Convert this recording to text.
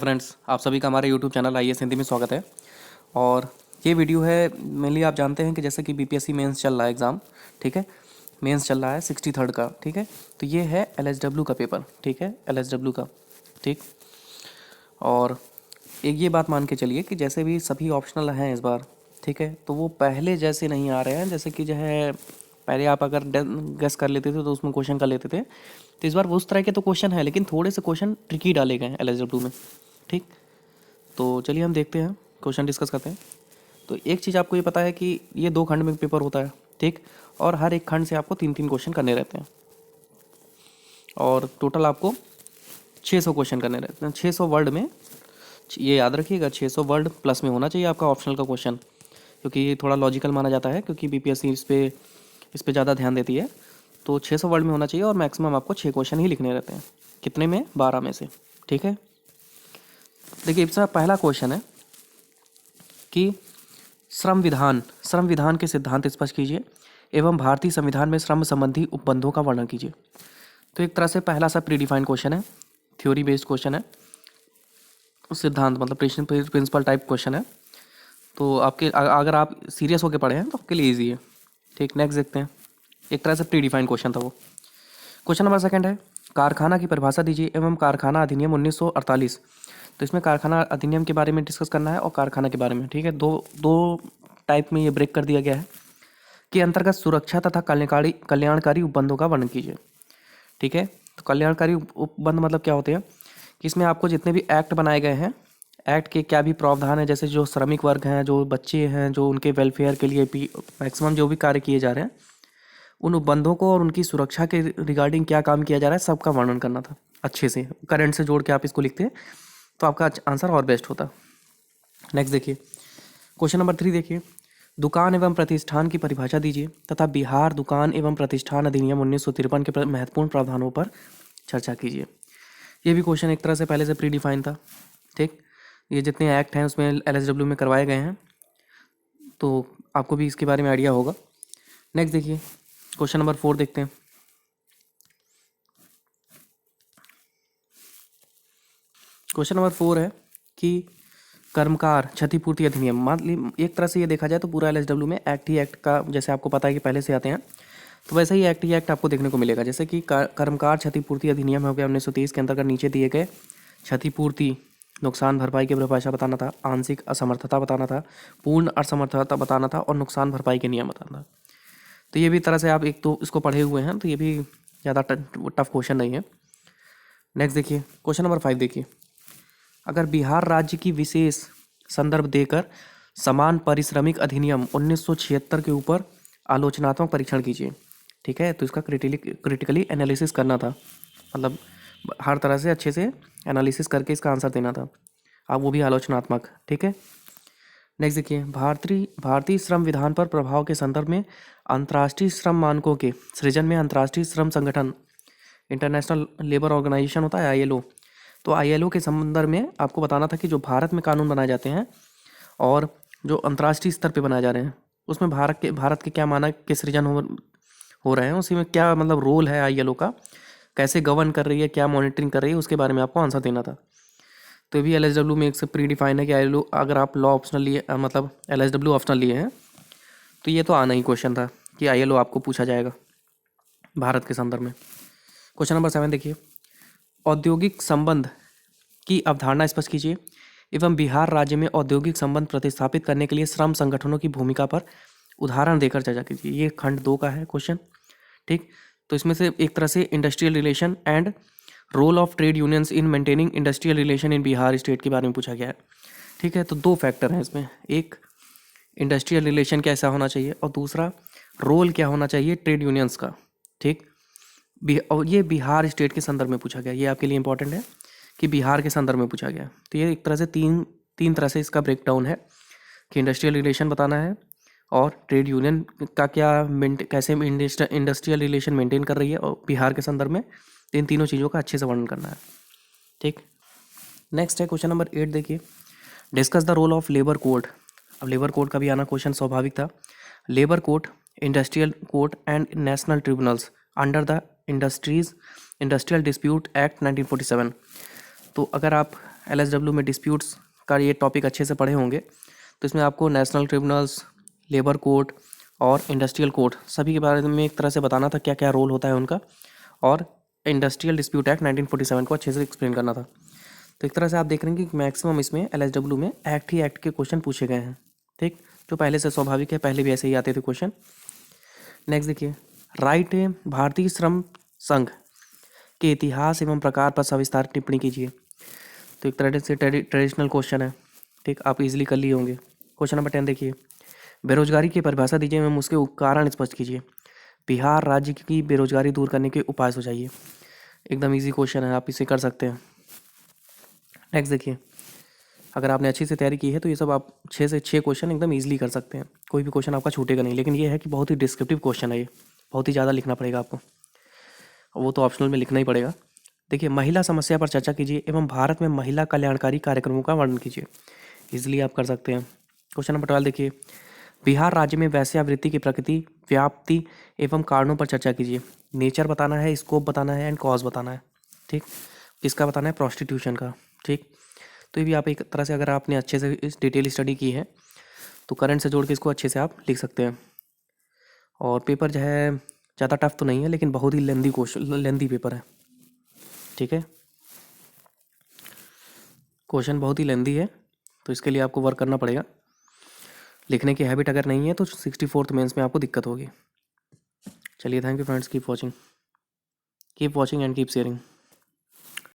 Friends, आप सभी का हमारे यूट्यूब चैनल आईएएस हिंदी में स्वागत है। और ये वीडियो है मेनली आप जानते हैं कि जैसे कि बीपीएससी मेंस चल रहा है एग्ज़ाम, ठीक है। मेंस चल रहा है 63rd का, ठीक है। तो ये है एलएसडब्ल्यू का पेपर, ठीक है, एलएसडब्ल्यू का, ठीक। और एक ये बात मान के चलिए कि जैसे भी सभी ऑप्शनल हैं इस बार, ठीक है, तो वो पहले जैसे नहीं आ रहे हैं। जैसे कि जो है पहले आप अगर गेस कर लेते थे तो उसमें क्वेश्चन कर लेते थे, तो इस बार उस तरह के तो क्वेश्चन है, लेकिन थोड़े से क्वेश्चन ट्रिकी डाले गए हैं एलएसडब्ल्यू में, ठीक। तो चलिए हम देखते हैं, क्वेश्चन डिस्कस करते हैं। तो एक चीज़ आपको ये पता है कि ये 2 खंड में पेपर होता है, ठीक। और हर एक खंड से आपको 3-3 क्वेश्चन करने रहते हैं, और टोटल आपको 600 क्वेश्चन करने रहते हैं। 600 वर्ड में, ये याद रखिएगा, 600 वर्ड प्लस में होना चाहिए आपका ऑप्शनल का क्वेश्चन, क्योंकि ये थोड़ा लॉजिकल माना जाता है, क्योंकि बीपीएससी इस पे ज़्यादा ध्यान देती है। तो 600 वर्ड में होना चाहिए, और मैक्सिमम आपको 6 क्वेश्चन ही लिखने रहते हैं। कितने में? 12 में से, ठीक है। देखिए, इसका पहला क्वेश्चन है कि श्रम विधान के सिद्धांत स्पष्ट कीजिए एवं भारतीय संविधान में श्रम संबंधी उपबंधों का वर्णन कीजिए। तो एक तरह से पहला सा प्री डिफाइंड क्वेश्चन है, थ्योरी बेस्ड क्वेश्चन है, सिद्धांत मतलब प्रिंसिपल टाइप क्वेश्चन है। तो आपके अगर आप सीरियस होकर पढ़े हैं तो आपके लिए ईजी है, ठीक। नेक्स्ट देखते हैं, एक तरह से प्री डिफाइंड क्वेश्चन था वो। क्वेश्चन नंबर सेकंड है, कारखाना की परिभाषा दीजिए एवं कारखाना अधिनियम 1948। तो इसमें कारखाना अधिनियम के बारे में डिस्कस करना है और कारखाना के बारे में, ठीक है। दो दो टाइप में ये ब्रेक कर दिया गया है कि अंतर्गत सुरक्षा तथा कल्याणकारी उपबंधों का वर्णन कीजिए, ठीक है। तो कल्याणकारी उपबंध मतलब क्या होते हैं कि इसमें आपको जितने भी एक्ट बनाए गए हैं, एक्ट के क्या भी प्रावधान है, जैसे जो श्रमिक वर्ग हैं, जो बच्चे हैं, जो उनके वेलफेयर के लिए मैक्सिमम जो भी कार्य किए जा रहे हैं, उन उपबंधों को और उनकी सुरक्षा के रिगार्डिंग क्या काम किया जा रहा है, सबका वर्णन करना था अच्छे से। करंट से जोड़ के आप इसको लिखते तो आपका आंसर और बेस्ट होता। नेक्स्ट देखिए, क्वेश्चन नंबर 3 देखिए, दुकान एवं प्रतिष्ठान की परिभाषा दीजिए तथा बिहार दुकान एवं प्रतिष्ठान अधिनियम 1953 के महत्वपूर्ण प्रावधानों पर चर्चा कीजिए। ये भी क्वेश्चन एक तरह से पहले से प्री डिफाइन था, ठीक। ये जितने एक्ट हैं उसमें एलएसडब्ल्यू में करवाए गए हैं, तो आपको भी इसके बारे में आइडिया होगा। नेक्स्ट देखिए, क्वेश्चन नंबर 4 देखते हैं। क्वेश्चन नंबर 4 है कि कर्मकार क्षतिपूर्ति अधिनियम, मान एक तरह से ये देखा जाए तो पूरा एलएसडब्ल्यू में एक्ट ही एक्ट का, जैसे आपको पता है कि पहले से आते हैं, तो वैसे ही एक्ट ही एक्ट आपको देखने को मिलेगा। जैसे कि कर्मकार क्षतिपूर्ति अधिनियम हो गया 1923 के अंतर्गत नीचे दिए गए क्षतिपूर्ति, नुकसान भरपाई की परिभाषा बताना था, आंशिक असमर्थता बताना था, पूर्ण असमर्थता बताना था, और नुकसान भरपाई के नियम बताना था। तो ये भी तरह से आप एक तो इसको पढ़े हुए हैं, तो ये भी ज़्यादा टफ क्वेश्चन नहीं है। नेक्स्ट देखिए, क्वेश्चन नंबर 5 देखिए, अगर बिहार राज्य की विशेष संदर्भ देकर समान पारिश्रमिक अधिनियम 1976 के ऊपर आलोचनात्मक परीक्षण कीजिए, ठीक है। तो इसका क्रिटिकली एनालिसिस करना था, मतलब हर तरह से अच्छे से एनालिसिस करके इसका आंसर देना था, अब वो भी आलोचनात्मक, ठीक है। नेक्स्ट देखिए, भारतीय श्रम विधान पर प्रभाव के संदर्भ में अंतर्राष्ट्रीय श्रम मानकों के सृजन में अंतर्राष्ट्रीय श्रम संगठन, इंटरनेशनल लेबर ऑर्गेनाइजेशन होता है आईएलओ, तो आईएलओ के संदर्भ में आपको बताना था कि जो भारत में कानून बनाए जाते हैं और जो अंतर्राष्ट्रीय स्तर पे बनाए जा रहे हैं, उसमें भारत के क्या मानक के सृजन हो रहे हैं, उसी में क्या मतलब रोल है आईएलओ का, कैसे गवर्न कर रही है, क्या मॉनिटरिंग कर रही है, उसके बारे में आपको आंसर देना था। तो ये भी एलएसडब्ल्यू में एक से प्री डिफाइन है कि आईएलओ, अगर आप लॉ ऑप्शनल लिए मतलब एलएसडब्ल्यू ऑप्शनल लिए हैं, तो ये तो आना ही क्वेश्चन था कि आईएलओ आपको पूछा जाएगा भारत के संदर्भ में। क्वेश्चन नंबर 7 देखिए, औद्योगिक संबंध की अवधारणा स्पष्ट कीजिए एवं बिहार राज्य में औद्योगिक संबंध प्रतिस्थापित करने के लिए श्रम संगठनों की भूमिका पर उदाहरण देकर चर्चा कीजिए। ये खंड 2 का है क्वेश्चन, ठीक। तो इसमें से एक तरह से industrial relation and role of trade unions in maintaining industrial relation in Bihar state के बारे में पूछा गया है, ठीक है। तो 2 फैक्टर हैं इसमें, एक इंडस्ट्रियल रिलेशन कैसा होना चाहिए और दूसरा रोल क्या होना चाहिए ट्रेड यूनियंस का, ठीक। और ये बिहार स्टेट के संदर्भ में पूछा गया, ये आपके लिए इंपॉर्टेंट है कि बिहार के संदर्भ में पूछा गया। तो ये एक तरह से तीन तरह से इसका ब्रेकडाउन है कि इंडस्ट्रियल रिलेशन बताना है और ट्रेड यूनियन का क्या कैसे इंडस्ट्रियल रिलेशन मेंटेन कर रही है, और बिहार के संदर्भ में इन तीनों चीज़ों का अच्छे से वर्णन करना है, ठीक। नेक्स्ट है क्वेश्चन नंबर 8 देखिए, discuss the role of labour code. अब लेबर कोड का भी आना क्वेश्चन स्वाभाविक था। Labour code, industrial code and national tribunals under the industrial dispute act 1947। तो अगर आप LSW में डिस्प्यूट्स का ये टॉपिक अच्छे से पढ़े होंगे, तो इसमें आपको नेशनल ट्रिब्यूनल्स, लेबर कोर्ट और इंडस्ट्रियल कोर्ट सभी के बारे में एक तरह से बताना था क्या क्या रोल होता है उनका, और इंडस्ट्रियल डिस्प्यूट एक्ट 1947 को अच्छे से एक्सप्लेन करना था। तो एक तरह से आप देख रहे हैं कि मैक्सिमम इसमें LSW में एक्ट ही एक्ट के क्वेश्चन पूछे गए हैं, ठीक, जो पहले से स्वाभाविक है, पहले भी ऐसे ही आते थे क्वेश्चन। नेक्स्ट देखिए, राइट है, भारतीय श्रम संघ के इतिहास एवं प्रकार पर सविस्तार टिप्पणी कीजिए। तो एक तरह से ट्रेडिशनल क्वेश्चन है, ठीक, आप इजीली कर लिए होंगे। क्वेश्चन नंबर 10 देखिए, बेरोजगारी की परिभाषा दीजिए एवं उसके कारण स्पष्ट कीजिए। बिहार राज्य की बेरोजगारी दूर करने के उपाय सुझाइए। एकदम इजी क्वेश्चन है, आप इसे कर सकते हैं। नेक्स्ट देखिए, अगर आपने अच्छी से तैयारी की है तो ये सब आप 6 से 6 क्वेश्चन एकदम इजीली कर सकते हैं, कोई भी क्वेश्चन आपका छूटेगा नहीं। लेकिन ये है कि बहुत ही डिस्क्रिप्टिव क्वेश्चन है, ये बहुत ही ज़्यादा लिखना पड़ेगा आपको, वो तो ऑप्शनल में लिखना ही पड़ेगा। देखिए, महिला समस्या पर चर्चा कीजिए एवं भारत में महिला कल्याणकारी कार्यक्रमों का वर्णन कीजिए। इजीली आप कर सकते हैं। क्वेश्चन नंबर 12 देखिए, बिहार राज्य में वेश्यावृत्ति की प्रकृति, व्याप्ति एवं कारणों पर चर्चा कीजिए। नेचर बताना है, स्कोप बताना है एंड कॉज बताना है, ठीक। किसका बताना है? प्रोस्टिट्यूशन का, ठीक। तो ये भी आप एक तरह से अगर आपने अच्छे से इस डिटेल स्टडी की है तो करंट से जोड़ के इसको अच्छे से आप लिख सकते हैं। और पेपर जो है ज़्यादा टफ तो नहीं है, लेकिन बहुत ही लेंदी पेपर है, ठीक है। क्वेश्चन बहुत ही लेंदी है, तो इसके लिए आपको वर्क करना पड़ेगा। लिखने की हैबिट अगर नहीं है तो 64th मेंस में आपको दिक्कत होगी। चलिए, thank you friends, keep watching and keep sharing.